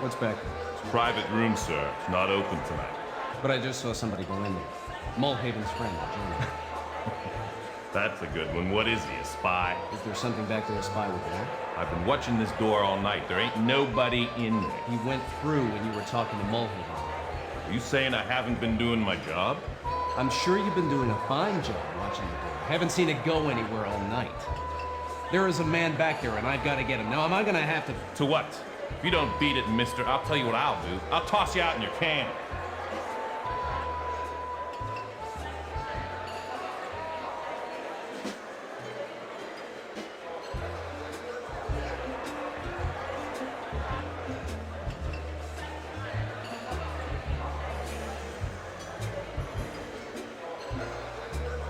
What's back there? It's a private room, sir. It's not open tonight. But I just saw somebody go in there. Mulhaven's friend, Jimmy. That's a good one. What is he, a spy? Is there something back there a spy would want? I've been watching this door all night. There ain't nobody in there. He went through when you were talking to Mulhaven. Are you saying I haven't been doing my job? I'm sure you've been doing a fine job watching the door. Haven't seen it go anywhere all night. There is a man back there, and I've got to get him. Now, am I going to have to... To what? If you don't beat it, mister, I'll tell you what I'll do. I'll toss you out in your can.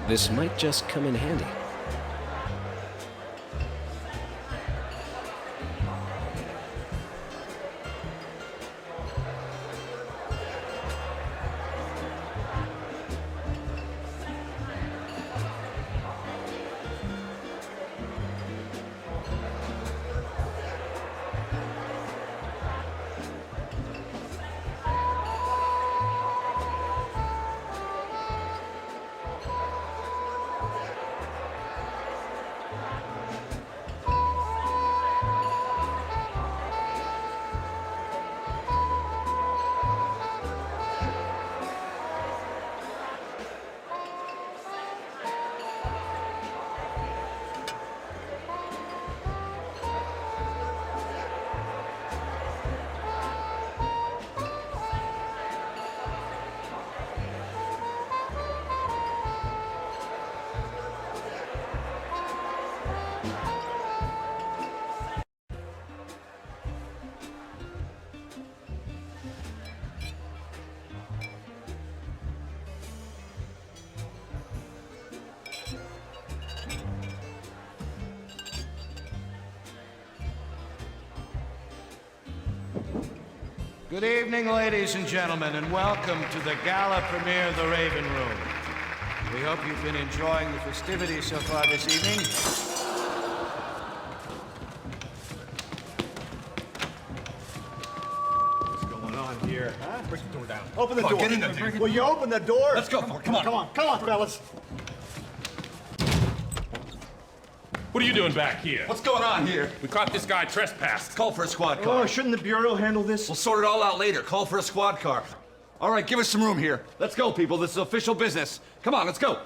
This might just come in handy. Good evening, ladies and gentlemen, and welcome to the gala premiere of The Raven Room. We hope you've been enjoying the festivities so far this evening. What's going on here? Huh? Break the door down. Open the door. Get in there, dude. Will you open the door? Let's go for it. Come on. Come on, fellas. What are you doing back here? What's going on here? We caught this guy trespassed. Call for a squad car. Oh, shouldn't the Bureau handle this? We'll sort it all out later. Call for a squad car. All right, give us some room here. Let's go, people. This is official business. Come on, let's go.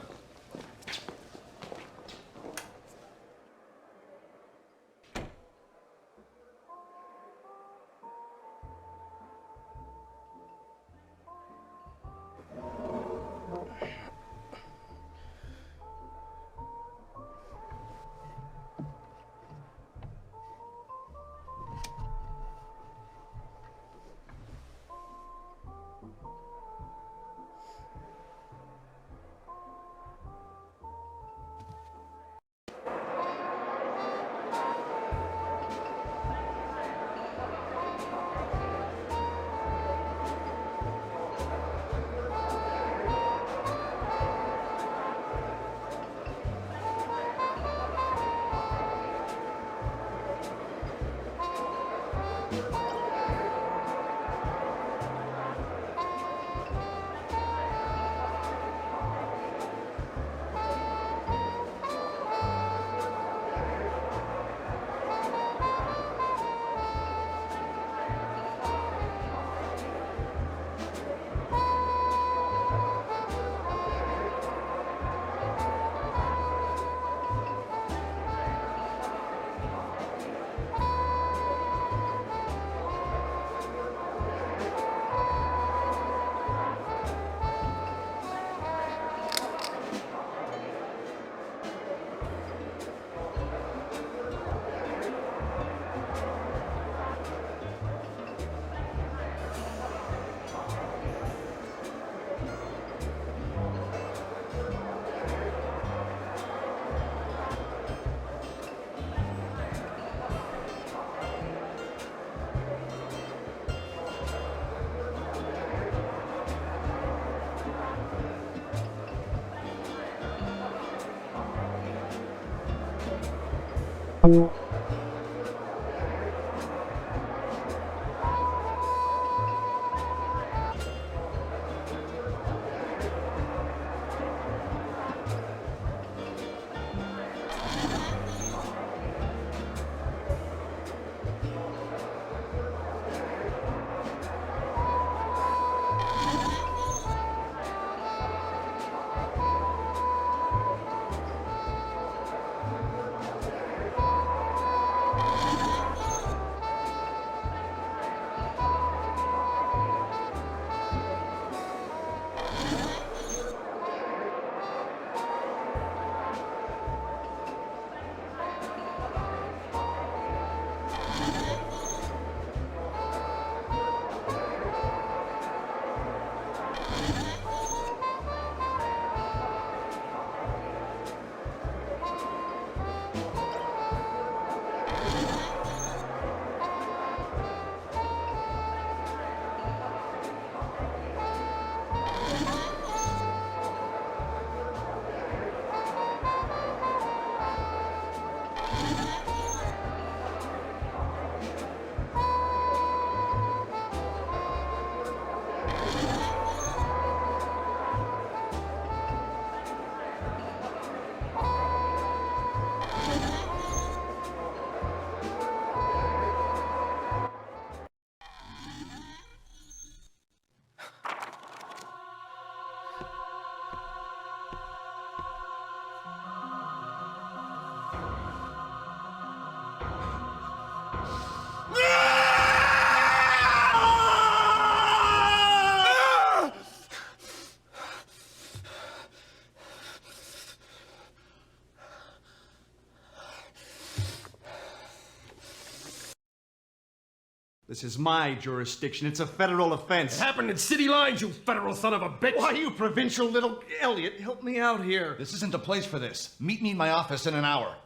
This is my jurisdiction. It's a federal offense. It happened in city lines, you federal son of a bitch! Why, you provincial little... Elliot, help me out here. This isn't the place for this. Meet me in my office in an hour.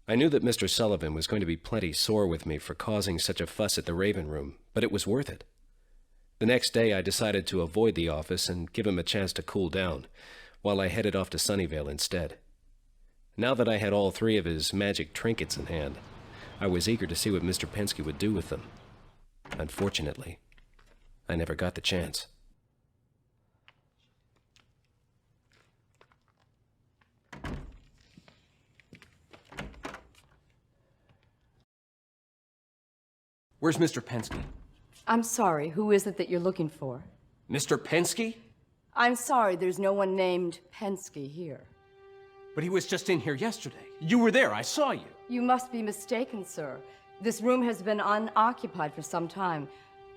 I knew that Mr. Sullivan was going to be plenty sore with me for causing such a fuss at the Raven Room, but it was worth it. The next day I decided to avoid the office and give him a chance to cool down, while I headed off to Sunnyvale instead. Now that I had all three of his magic trinkets in hand, I was eager to see what Mr. Penske would do with them. Unfortunately, I never got the chance. Where's Mr. Penske? I'm sorry, who is it that you're looking for? Mr. Penske? I'm sorry, there's no one named Penske here. But he was just in here yesterday. You were there, I saw you. You must be mistaken, sir. This room has been unoccupied for some time.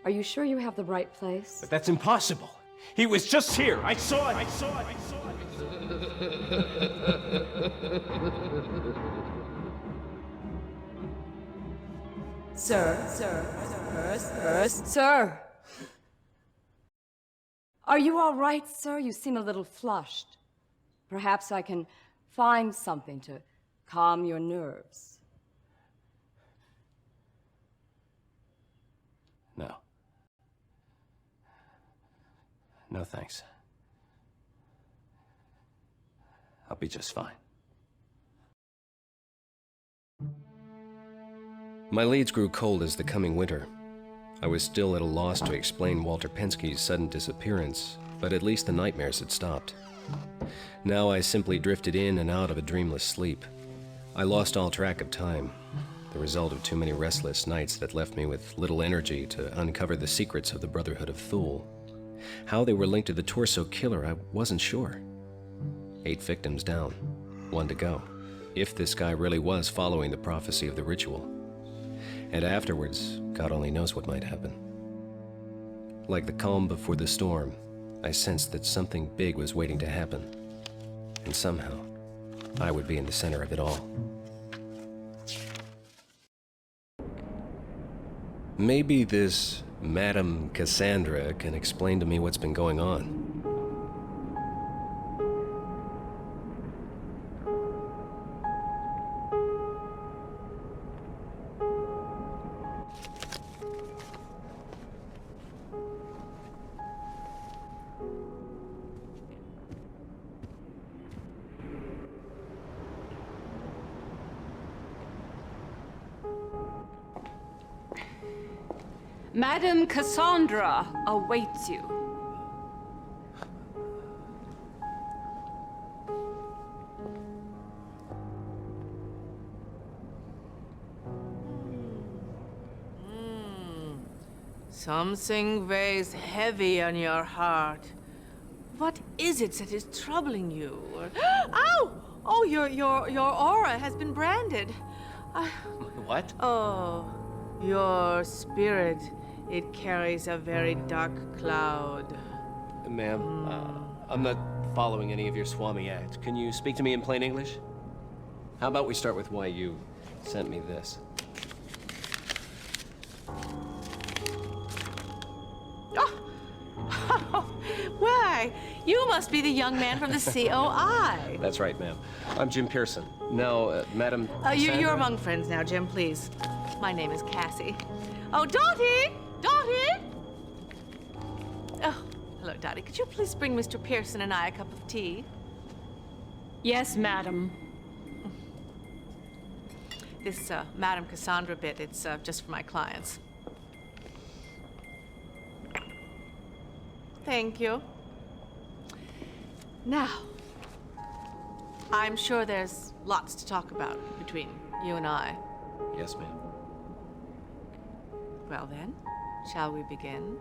Are you sure you have the right place? But that's impossible. He was just here. I saw it. I saw it. I saw it. Sir! Are you all right, sir? You seem a little flushed. Perhaps I can find something to calm your nerves. No. No, thanks. I'll be just fine. My leads grew cold as the coming winter. I was still at a loss to explain Walter Penske's sudden disappearance, but at least the nightmares had stopped. Now I simply drifted in and out of a dreamless sleep. I lost all track of time, the result of too many restless nights that left me with little energy to uncover the secrets of the Brotherhood of Thule. How they were linked to the Torso Killer, I wasn't sure. 8 victims down, 1 to go, if this guy really was following the prophecy of the ritual. And afterwards, God only knows what might happen. Like the calm before the storm, I sensed that something big was waiting to happen. And somehow, I would be in the center of it all. Maybe this Madame Cassandra can explain to me what's been going on. Madame Cassandra awaits you. Something weighs heavy on your heart. What is it that is troubling you? Ow! Oh, your aura has been branded. What? Oh, your spirit. It carries a very dark cloud. Ma'am, I'm not following any of your Swami act. Can you speak to me in plain English? How about we start with why you sent me this? Why? You must be the young man from the COI. That's right, ma'am. I'm Jim Pearson. Now, Madam You're Cassandra? among friends now, Jim, please. My name is Cassie. Oh, Dottie! Dottie! Oh, hello, Dottie. Could you please bring Mr. Pearson and I a cup of tea? Yes, madam. This Madame Cassandra bit, it's just for my clients. Thank you. Now, I'm sure there's lots to talk about between you and I. Yes, ma'am. Well then, shall we begin?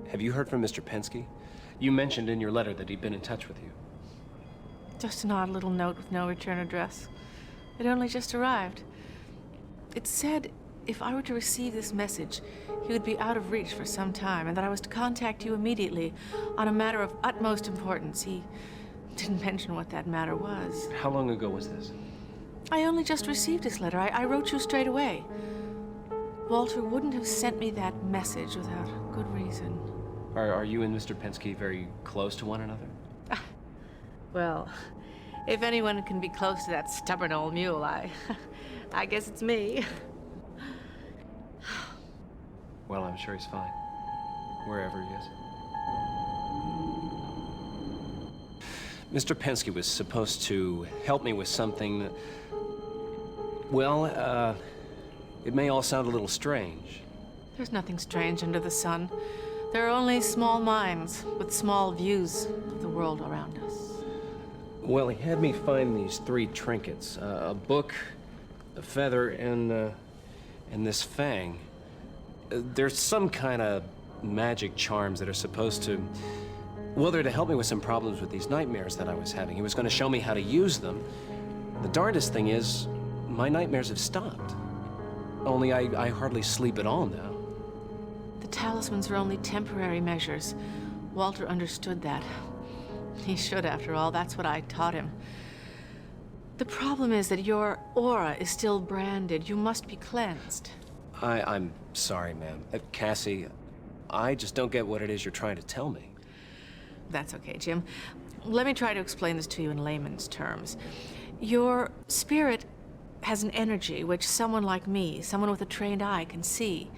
Have you heard from Mr. Penske? You mentioned in your letter that he'd been in touch with you. Just an odd little note with no return address. It only just arrived. It said if I were to receive this message, he would be out of reach for some time, and that I was to contact you immediately on a matter of utmost importance. He didn't mention what that matter was. How long ago was this? I only just received his letter. I wrote you straight away. Walter wouldn't have sent me that message without good reason. Are you and Mr. Penske very close to one another? Well, if anyone can be close to that stubborn old mule, I guess it's me. Well, I'm sure he's fine. Wherever he is. Mr. Penske was supposed to help me with something. Well, it may all sound a little strange. There's nothing strange under the sun. There are only small minds with small views of the world around us. Well, he had me find these 3 trinkets. A book, a feather, and this fang. There's some kind of magic charms that are supposed to... Well, they're to help me with some problems with these nightmares that I was having. He was going to show me how to use them. The darndest thing is, my nightmares have stopped. Only I hardly sleep at all now. The talismans are only temporary measures. Walter understood that. He should, after all. That's what I taught him. The problem is that your aura is still branded. You must be cleansed. I'm sorry, ma'am. Cassie, I just don't get what it is you're trying to tell me. That's okay, Jim. Let me try to explain this to you in layman's terms. Your spirit has an energy which someone like me, someone with a trained eye, can see.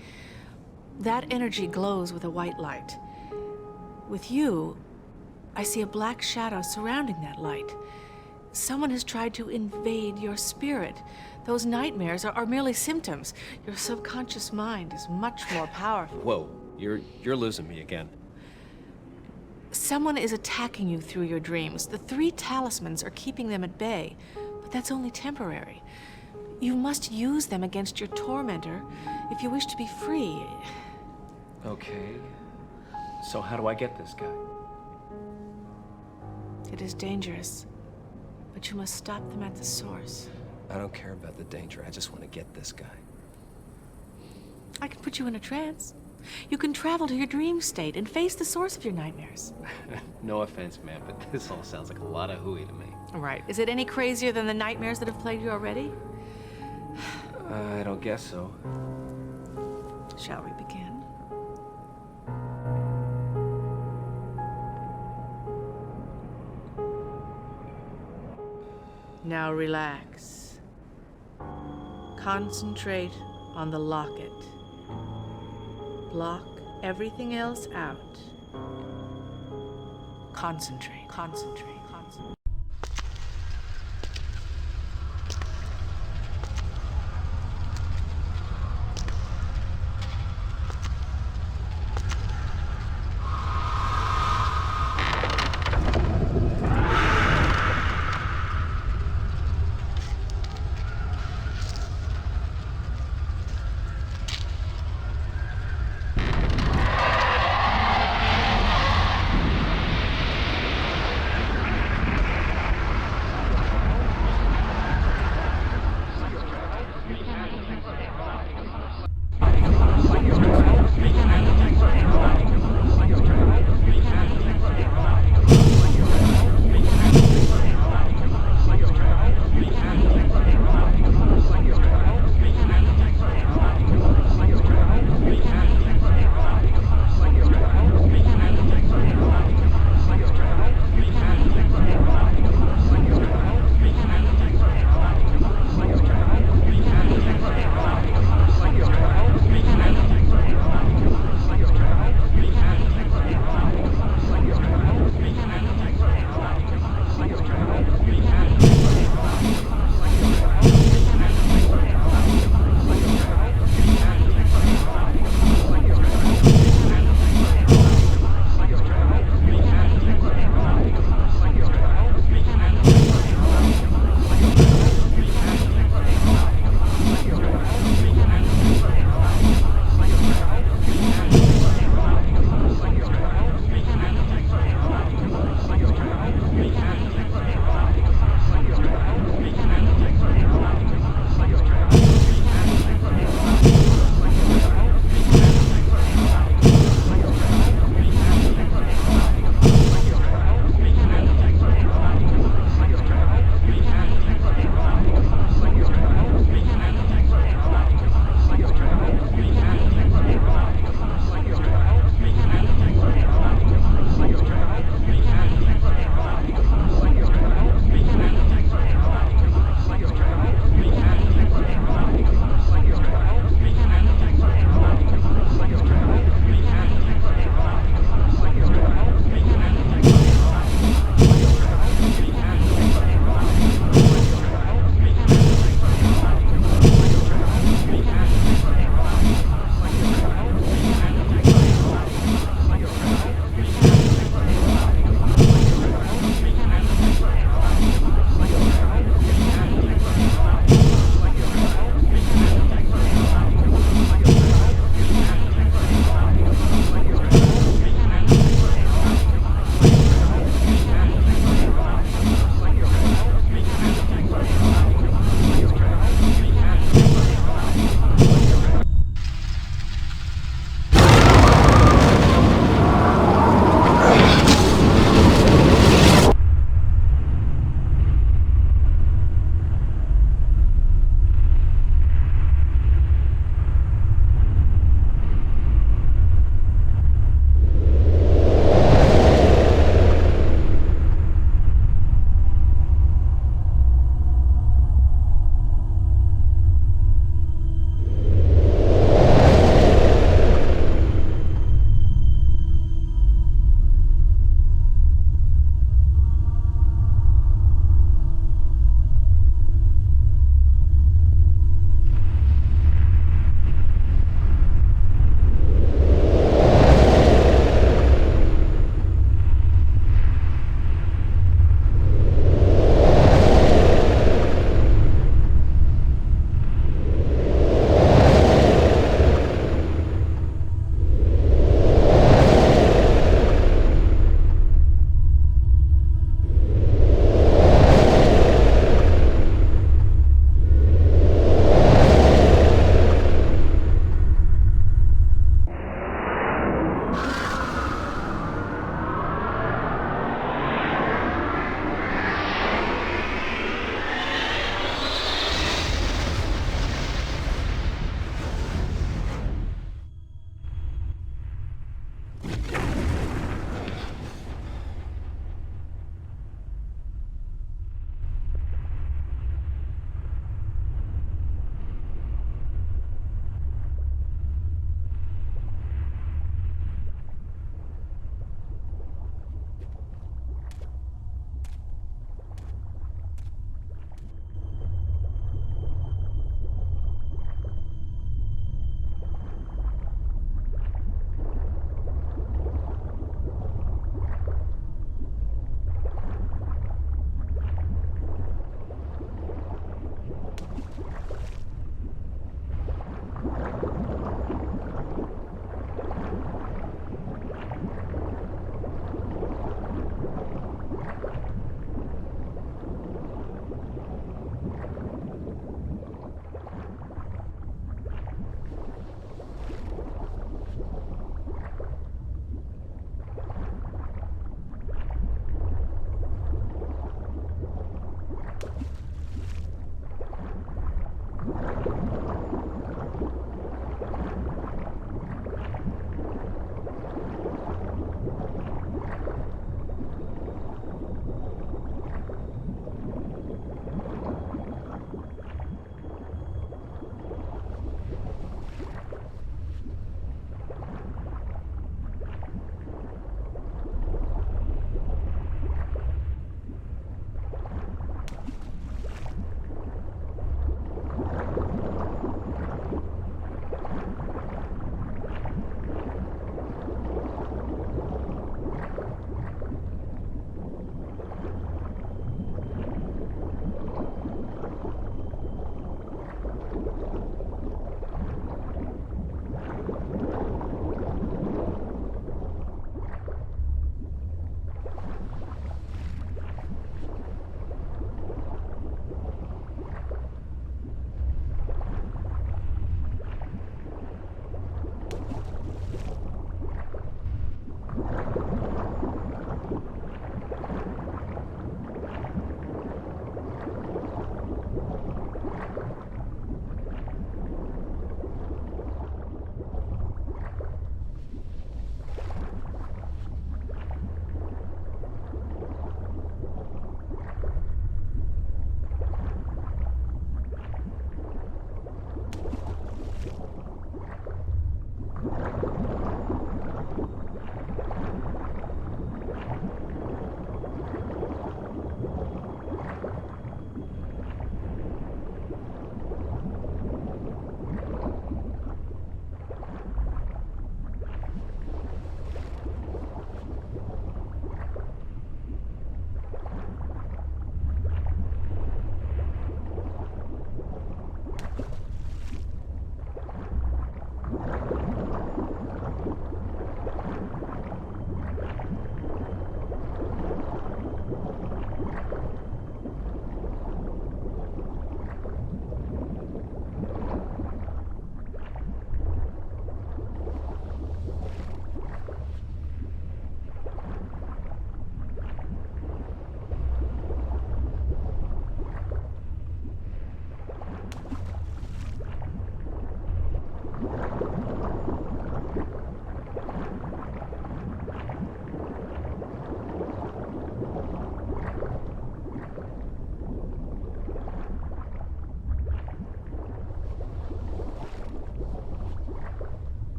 That energy glows with a white light. With you, I see a black shadow surrounding that light. Someone has tried to invade your spirit. Those nightmares are merely symptoms. Your subconscious mind is much more powerful. Whoa, you're losing me again. Someone is attacking you through your dreams. The 3 talismans are keeping them at bay, but that's only temporary. You must use them against your tormentor if you wish to be free. Okay. So how do I get this guy? It is dangerous, but you must stop them at the source. I don't care about the danger. I just want to get this guy. I can put you in a trance. You can travel to your dream state and face the source of your nightmares. No offense, ma'am, but this all sounds like a lot of hooey to me. Right. Is it any crazier than the nightmares that have plagued you already? I don't guess so. Shall we begin? Now relax. Concentrate on the locket. Block everything else out. Concentrate, concentrate, concentrate.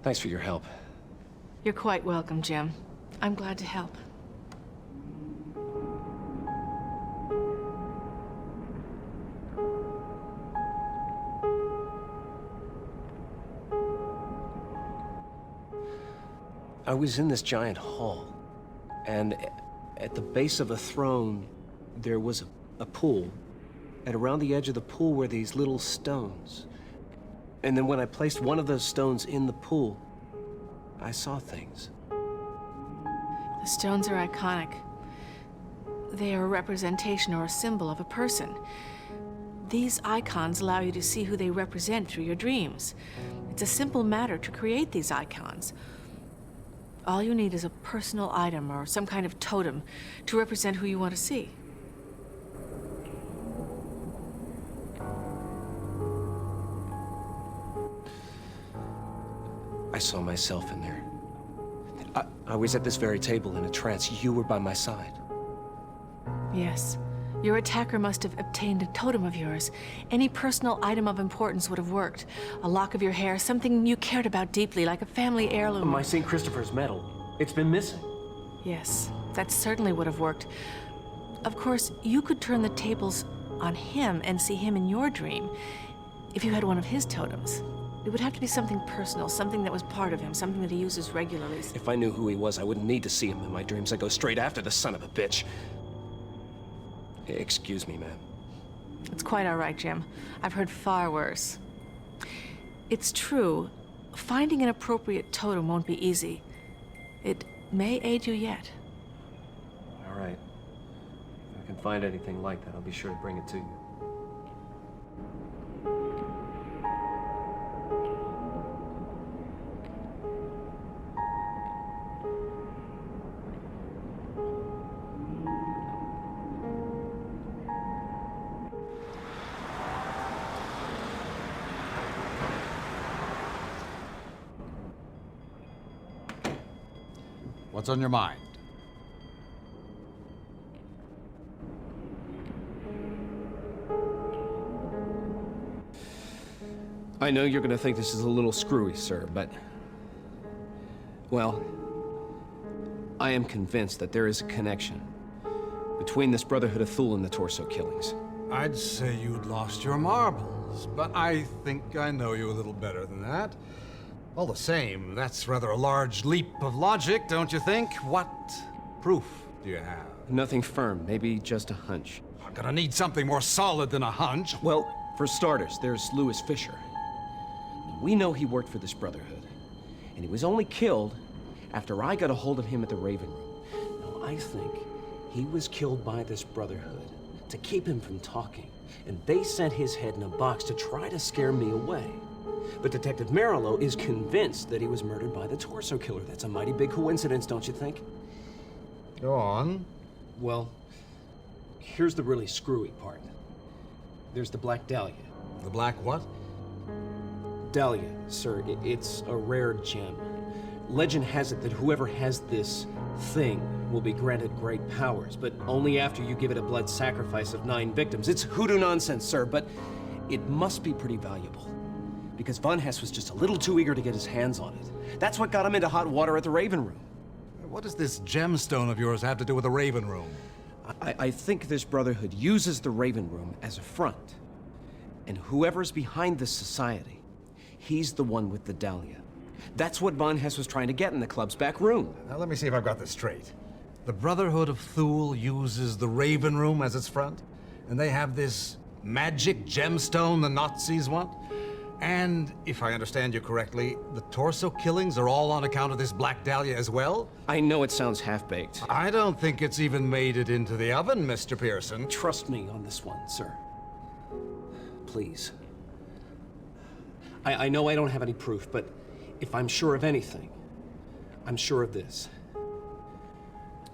Thanks for your help. You're quite welcome, Jim. I'm glad to help. I was in this giant hall, and at the base of a throne, there was a pool, and around the edge of the pool were these little stones. And then when I placed one of those stones in the pool, I saw things. The stones are iconic. They are a representation or a symbol of a person. These icons allow you to see who they represent through your dreams. It's a simple matter to create these icons. All you need is a personal item or some kind of totem to represent who you want to see. I saw myself in there. I was at this very table in a trance. You were by my side. Yes. Your attacker must have obtained a totem of yours. Any personal item of importance would have worked. A lock of your hair, something you cared about deeply, like a family heirloom. My St. Christopher's medal. It's been missing. Yes, that certainly would have worked. Of course, you could turn the tables on him and see him in your dream if you had one of his totems. It would have to be something personal, something that was part of him, something that he uses regularly. If I knew who he was, I wouldn't need to see him in my dreams. I'd go straight after the son of a bitch. Excuse me, ma'am. It's quite all right, Jim. I've heard far worse. It's true, finding an appropriate totem won't be easy. It may aid you yet. All right. If I can find anything like that, I'll be sure to bring it to you. What's on your mind? I know you're gonna think this is a little screwy, sir, but... well, I am convinced that there is a connection between this Brotherhood of Thule and the Torso killings. I'd say you'd lost your marbles, but I think I know you a little better than that. All the same, that's rather a large leap of logic, don't you think? What proof do you have? Nothing firm, maybe just a hunch. I'm gonna need something more solid than a hunch. Well, for starters, there's Lewis Fisher. We know he worked for this Brotherhood, and he was only killed after I got a hold of him at the Raven Room. Now, I think he was killed by this Brotherhood to keep him from talking, and they sent his head in a box to try to scare me away. But Detective Marillo is convinced that he was murdered by the Torso killer. That's a mighty big coincidence, don't you think? Go on. Well, here's the really screwy part. There's the Black Dahlia. The black what? Dahlia, sir, it's a rare gem. Legend has it that whoever has this thing will be granted great powers, but only after you give it a blood sacrifice of 9 victims. It's hoodoo nonsense, sir, but it must be pretty valuable. Because Von Hess was just a little too eager to get his hands on it. That's what got him into hot water at the Raven Room. What does this gemstone of yours have to do with the Raven Room? I think this Brotherhood uses the Raven Room as a front. And whoever's behind this society, he's the one with the Dahlia. That's what Von Hess was trying to get in the club's back room. Now let me see if I've got this straight. The Brotherhood of Thule uses the Raven Room as its front, and they have this magic gemstone the Nazis want? And, if I understand you correctly, the Torso killings are all on account of this Black Dahlia as well? I know it sounds half-baked. I don't think it's even made it into the oven, Mr. Pearson. Trust me on this one, sir. Please. I know I don't have any proof, but if I'm sure of anything, I'm sure of this.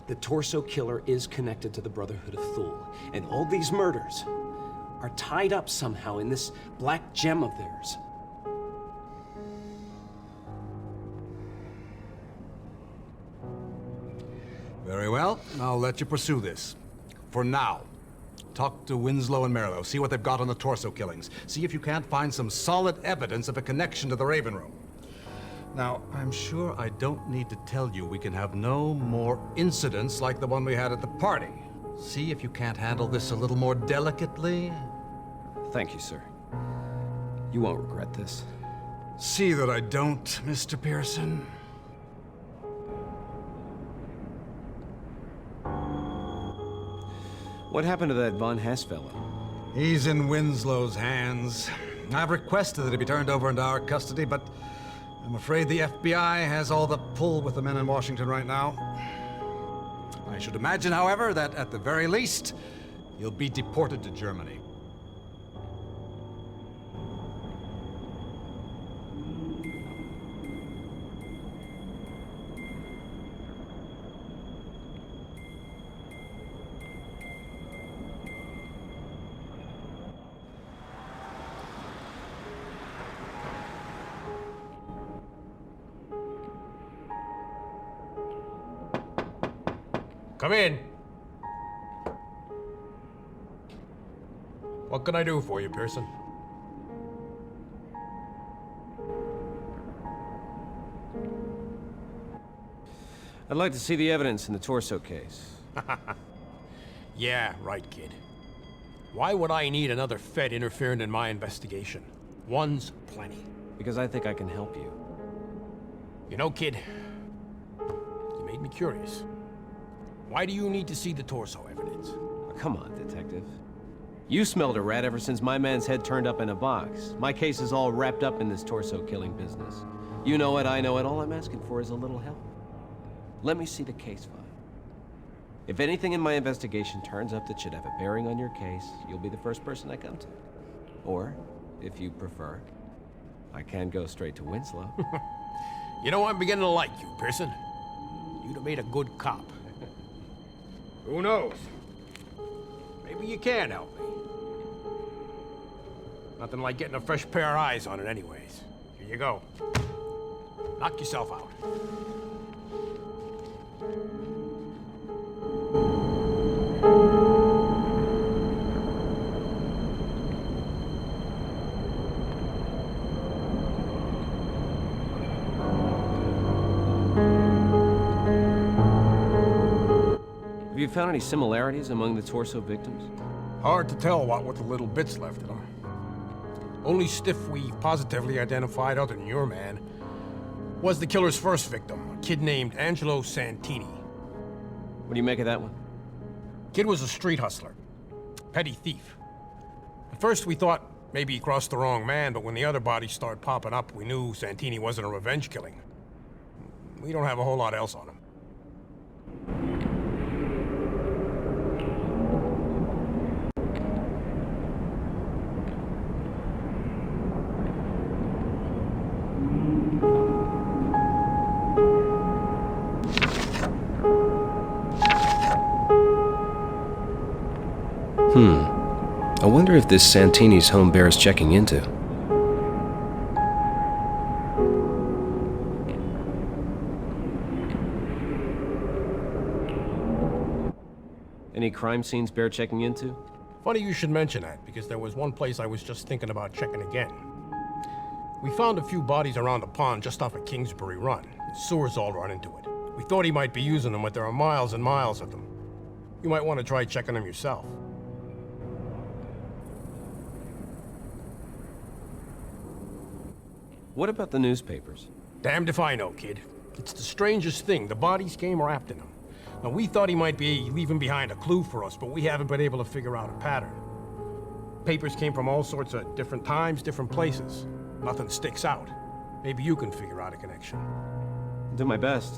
The Torso killer is connected to the Brotherhood of Thule, and all these murders are tied up somehow in this black gem of theirs. Very well. I'll let you pursue this. For now. Talk to Winslow and Merlo. See what they've got on the Torso killings. See if you can't find some solid evidence of a connection to the Raven Room. Now, I'm sure I don't need to tell you we can have no more incidents like the one we had at the party. See if you can't handle this a little more delicately. Thank you, sir. You won't regret this. See that I don't, Mr. Pearson. What happened to that Von Hess fellow? He's in Winslow's hands. I've requested that he be turned over into our custody, but I'm afraid the FBI has all the pull with the men in Washington right now. I should imagine, however, that at the very least, he'll be deported to Germany. Come in. What can I do for you, Pearson? I'd like to see the evidence in the torso case. Yeah, right, kid. Why would I need another Fed interfering in my investigation? One's plenty. Because I think I can help you. You know, kid, you made me curious. Why do you need to see the torso evidence? Oh, come on, detective. You smelled a rat ever since my man's head turned up in a box. My case is all wrapped up in this torso killing business. You know it, I know it. All I'm asking for is a little help. Let me see the case file. If anything in my investigation turns up that should have a bearing on your case, you'll be the first person I come to. Or, if you prefer, I can go straight to Winslow. You know, I'm beginning to like you, Pearson. You'd have made a good cop. Who knows? Maybe you can help me. Nothing like getting a fresh pair of eyes on it anyways. Here you go. Knock yourself out. Have you found any similarities among the torso victims? Hard to tell what with the little bits left of them. Only stiff we positively identified other than your man was the killer's first victim, a kid named Angelo Santini. What do you make of that one? Kid was a street hustler, petty thief. At first we thought maybe he crossed the wrong man, but when the other bodies started popping up, we knew Santini wasn't a revenge killing. We don't have a whole lot else on him. I wonder if this Santini's home bears checking into. Any crime scenes bear checking into? Funny you should mention that, because there was one place I was just thinking about checking again. We found a few bodies around a pond just off of Kingsbury Run. The sewers all run into it. We thought he might be using them, but there are miles and miles of them. You might want to try checking them yourself. What about the newspapers? Damned if I know, kid. It's the strangest thing. The bodies came wrapped in them. Now, we thought he might be leaving behind a clue for us, but we haven't been able to figure out a pattern. Papers came from all sorts of different times, different places. Nothing sticks out. Maybe you can figure out a connection. I'll do my best.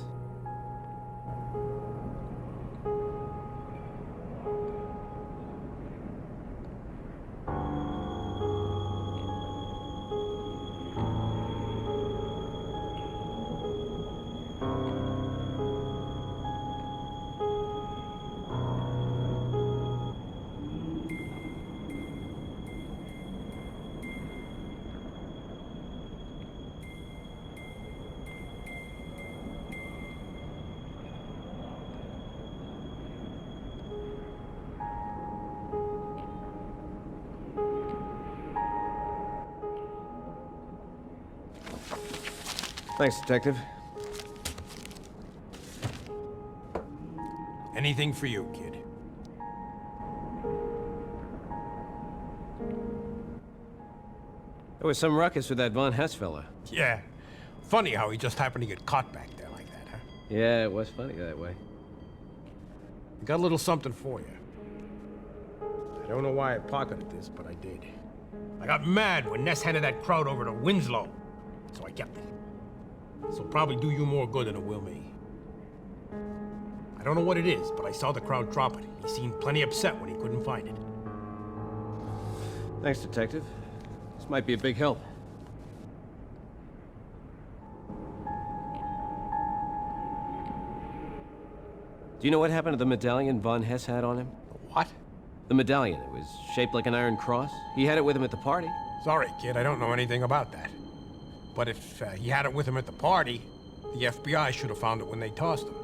Thanks, Detective. Anything for you, kid. There was some ruckus with that Von Hess fella. Yeah. Funny how he just happened to get caught back there like that, huh? Yeah, it was funny that way. I got a little something for you. I don't know why I pocketed this, but I did. I got mad when Ness handed that crowd over to Winslow, so I kept it. This'll probably do you more good than it will me. I don't know what it is, but I saw the crowd drop it. He seemed plenty upset when he couldn't find it. Thanks, Detective. This might be a big help. Do you know what happened to the medallion Von Hess had on him? What? The medallion. It was shaped like an iron cross. He had it with him at the party. Sorry, kid, I don't know anything about that. But if he had it with him at the party, the FBI should have found it when they tossed him.